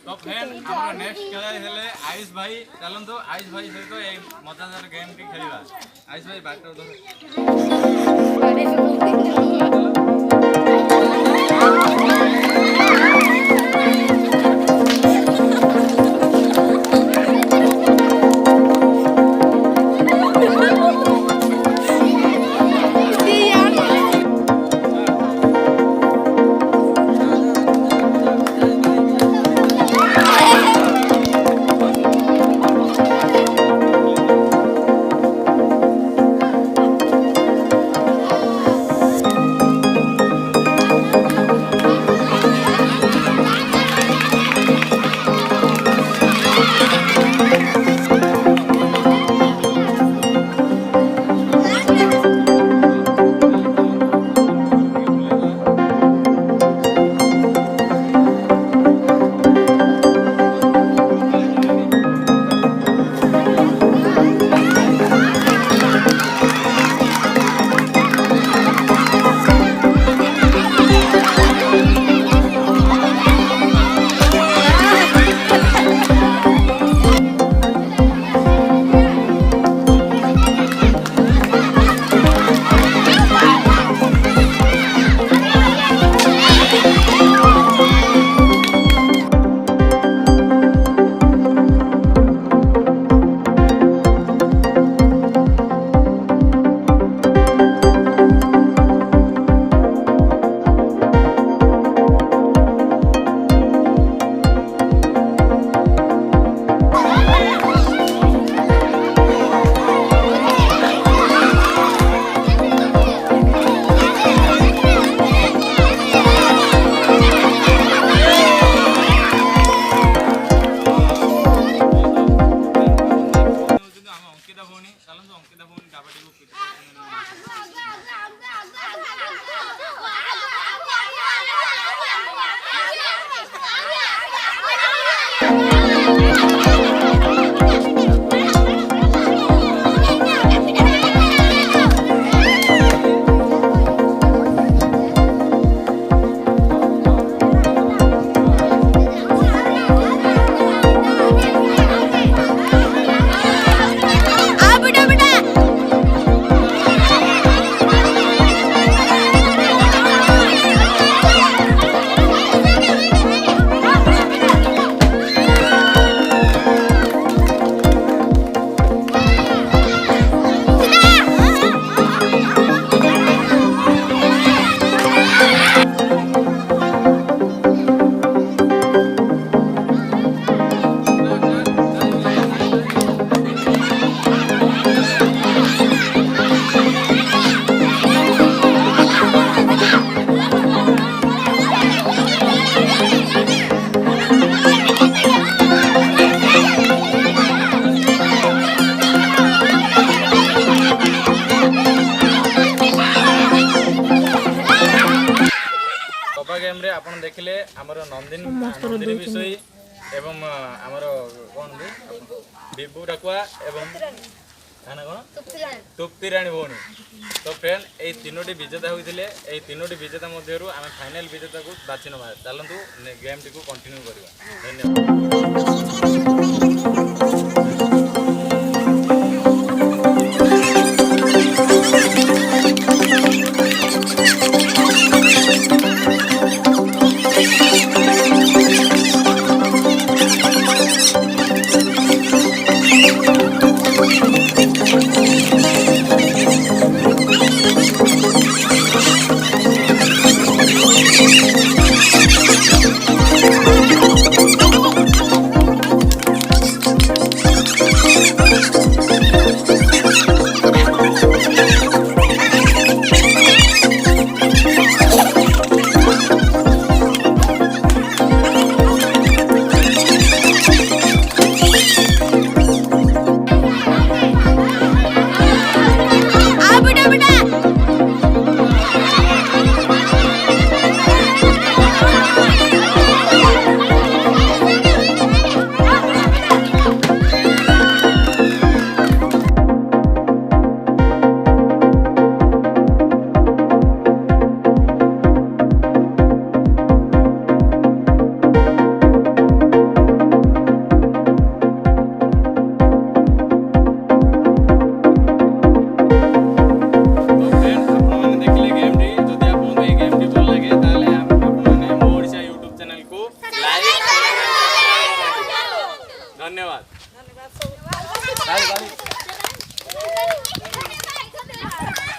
तो फ्रेंड हमरो नेक्स्ट खेलाड़ी हेले आयुष भाई चलंतु आयुष भाई सहित ए मजादार गेम टी खेलिबा आयुष भाई बैटर धर गेम रे आपण देखिले हमर नंदिनी विषय एवं हमर कोन बिबू डाकुआ एवं खाना कोन तुप्ती रानी भौणी तो फ्रेंड ए तीनोटी विजेता होइतिले ए तीनोटी विजेता मध्यरु आमे फाइनल विजेता को बाछि नबा चलंतु गेम टी को कंटिन्यू करबा धन्यवाद।